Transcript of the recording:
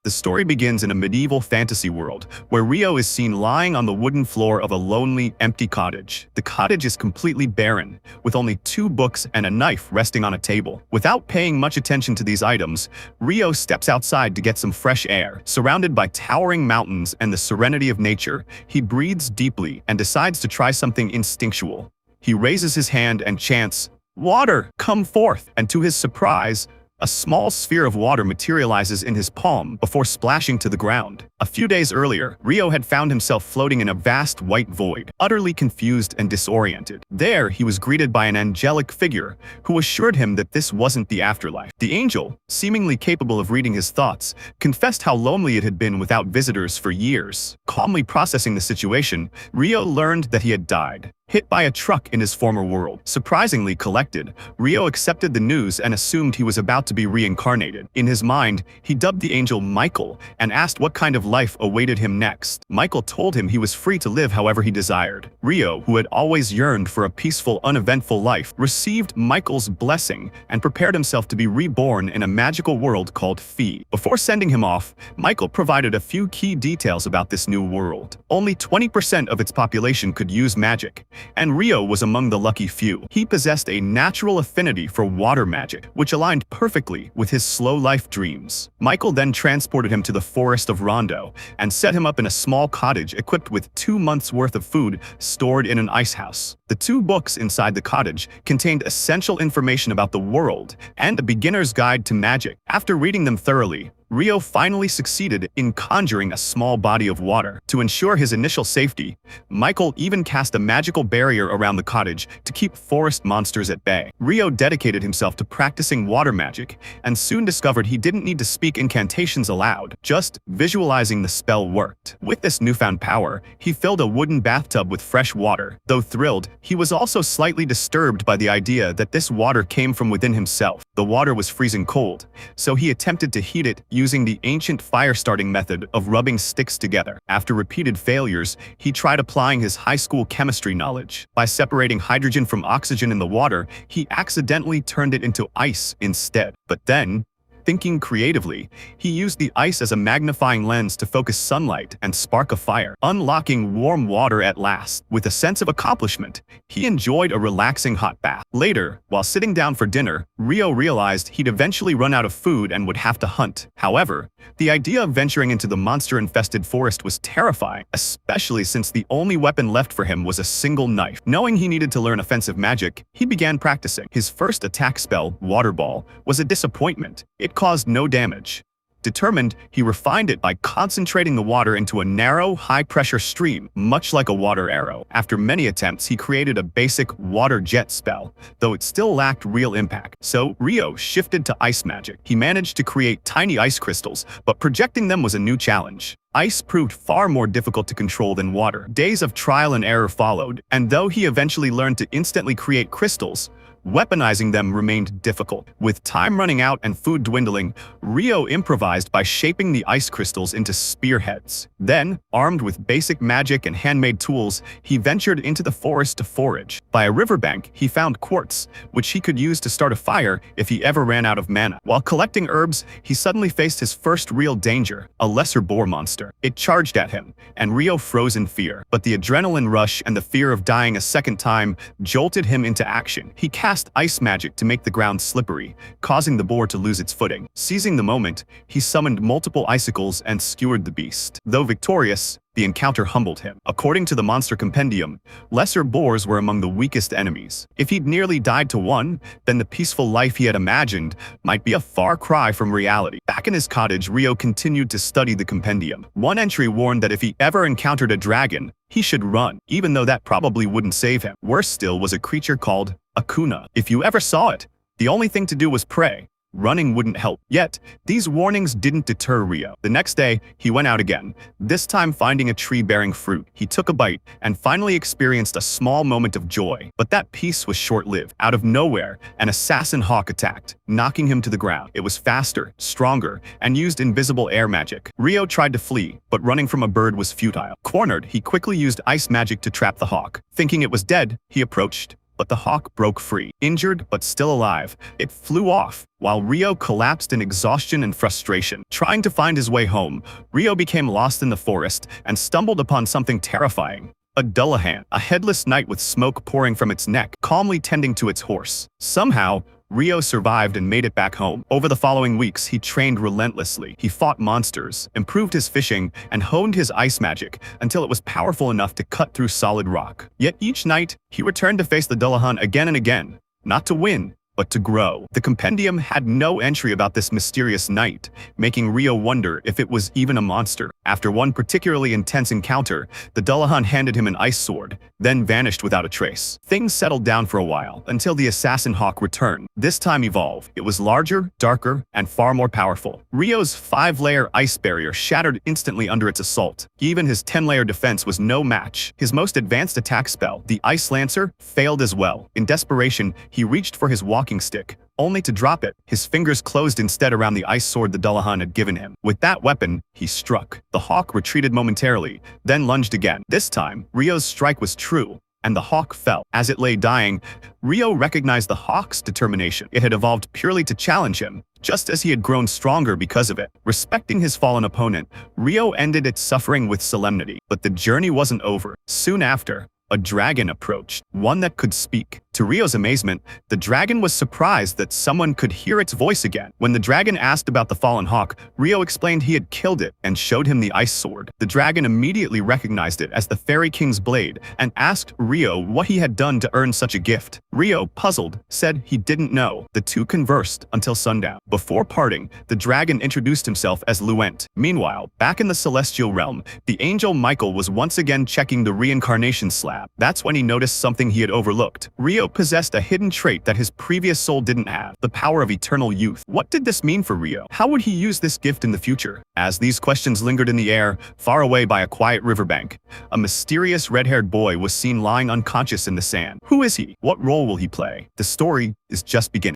The story begins in a medieval fantasy world, where Rio is seen lying on the wooden floor of a lonely, empty cottage. The cottage is completely barren, with only 2 books and a knife resting on a table. Without paying much attention to these items, Rio steps outside to get some fresh air. Surrounded by towering mountains and the serenity of nature, he breathes deeply and decides to try something instinctual. He raises his hand and chants, "Water, come forth!" And to his surprise, a small sphere of water materializes in his palm before splashing to the ground. A few days earlier, Rio had found himself floating in a vast white void, utterly confused and disoriented. There, he was greeted by an angelic figure who assured him that this wasn't the afterlife. The angel, seemingly capable of reading his thoughts, confessed how lonely it had been without visitors for years. Calmly processing the situation, Rio learned that he had died, hit by a truck in his former world. Surprisingly collected, Rio accepted the news and assumed he was about to be reincarnated. In his mind, he dubbed the angel Michael and asked what kind of life awaited him next. Michael told him he was free to live however he desired. Rio, who had always yearned for a peaceful, uneventful life, received Michael's blessing and prepared himself to be reborn in a magical world called Fee. Before sending him off, Michael provided a few key details about this new world. Only 20% of its population could use magic, and Rio was among the lucky few. He possessed a natural affinity for water magic, which aligned perfectly with his slow life dreams. Michael then transported him to the forest of Rondo and set him up in a small cottage equipped with 2 months' worth of food stored in an ice house. The 2 books inside the cottage contained essential information about the world and a beginner's guide to magic. After reading them thoroughly, Rio finally succeeded in conjuring a small body of water. To ensure his initial safety, Michael even cast a magical barrier around the cottage to keep forest monsters at bay. Rio dedicated himself to practicing water magic and soon discovered he didn't need to speak incantations aloud. Just visualizing the spell worked. With this newfound power, he filled a wooden bathtub with fresh water. Though thrilled, he was also slightly disturbed by the idea that this water came from within himself. The water was freezing cold, so he attempted to heat it using the ancient fire-starting method of rubbing sticks together. After repeated failures, he tried applying his high school chemistry knowledge. By separating hydrogen from oxygen in the water, he accidentally turned it into ice instead. But then, thinking creatively, he used the ice as a magnifying lens to focus sunlight and spark a fire, unlocking warm water at last. With a sense of accomplishment, he enjoyed a relaxing hot bath. Later, while sitting down for dinner, Rio realized he'd eventually run out of food and would have to hunt. However, the idea of venturing into the monster-infested forest was terrifying, especially since the only weapon left for him was a single knife. Knowing he needed to learn offensive magic, he began practicing. His first attack spell, Water Ball, was a disappointment. It caused no damage. Determined, he refined it by concentrating the water into a narrow, high-pressure stream, much like a water arrow. After many attempts, he created a basic water jet spell, though it still lacked real impact. So, Rio shifted to ice magic. He managed to create tiny ice crystals, but projecting them was a new challenge. Ice proved far more difficult to control than water. Days of trial and error followed, and though he eventually learned to instantly create crystals, weaponizing them remained difficult. With time running out and food dwindling, Rio improvised by shaping the ice crystals into spearheads. Then, armed with basic magic and handmade tools, he ventured into the forest to forage. By a riverbank, he found quartz, which he could use to start a fire if he ever ran out of mana. While collecting herbs, he suddenly faced his first real danger, a lesser boar monster. It charged at him, and Rio froze in fear. But the adrenaline rush and the fear of dying a second time jolted him into action. He cast ice magic to make the ground slippery, causing the boar to lose its footing. Seizing the moment, he summoned multiple icicles and skewered the beast. Though victorious, the encounter humbled him. According to the Monster Compendium, lesser boars were among the weakest enemies. If he'd nearly died to one, then the peaceful life he had imagined might be a far cry from reality. Back in his cottage, Rio continued to study the compendium. One entry warned that if he ever encountered a dragon, he should run, even though that probably wouldn't save him. Worse still was a creature called a kuna. If you ever saw it, the only thing to do was pray. Running wouldn't help. Yet, these warnings didn't deter Rio. The next day, he went out again, this time finding a tree bearing fruit. He took a bite and finally experienced a small moment of joy. But that peace was short-lived. Out of nowhere, an assassin hawk attacked, knocking him to the ground. It was faster, stronger, and used invisible air magic. Rio tried to flee, but running from a bird was futile. Cornered, he quickly used ice magic to trap the hawk. Thinking it was dead, he approached, but the hawk broke free. Injured but still alive, it flew off, while Rio collapsed in exhaustion and frustration. Trying to find his way home, Rio became lost in the forest and stumbled upon something terrifying. A Dullahan, a headless knight with smoke pouring from its neck, calmly tending to its horse. Somehow, Rio survived and made it back home. Over the following weeks, he trained relentlessly. He fought monsters, improved his fishing, and honed his ice magic until it was powerful enough to cut through solid rock. Yet each night, he returned to face the Dullahan again and again, not to win, but to grow. The compendium had no entry about this mysterious knight, making Rio wonder if it was even a monster. After one particularly intense encounter, the Dullahan handed him an ice sword, then vanished without a trace. Things settled down for a while, until the assassin hawk returned. This time evolved. It was larger, darker, and far more powerful. Rio's 5-layer ice barrier shattered instantly under its assault. Even his 10-layer defense was no match. His most advanced attack spell, the Ice Lancer, failed as well. In desperation, he reached for his walking stick, only to drop it. His fingers closed instead around the ice sword the Dullahan had given him. With that weapon, he struck. The hawk retreated momentarily, then lunged again. This time, Rio's strike was true, and the hawk fell. As it lay dying, Rio recognized the hawk's determination. It had evolved purely to challenge him, just as he had grown stronger because of it. Respecting his fallen opponent, Rio ended its suffering with solemnity. But the journey wasn't over. Soon after, a dragon approached, one that could speak. To Rio's amazement, the dragon was surprised that someone could hear its voice again. When the dragon asked about the fallen hawk, Rio explained he had killed it and showed him the ice sword. The dragon immediately recognized it as the Fairy King's blade and asked Rio what he had done to earn such a gift. Rio, puzzled, said he didn't know. The two conversed until sundown. Before parting, the dragon introduced himself as Luent. Meanwhile, back in the celestial realm, the angel Michael was once again checking the reincarnation slab. That's when he noticed something he had overlooked. Rio possessed a hidden trait that his previous soul didn't have, the power of eternal youth. What did this mean for Rio? How would he use this gift in the future? As these questions lingered in the air, far away by a quiet riverbank, a mysterious red-haired boy was seen lying unconscious in the sand. Who is he? What role will he play? The story is just beginning.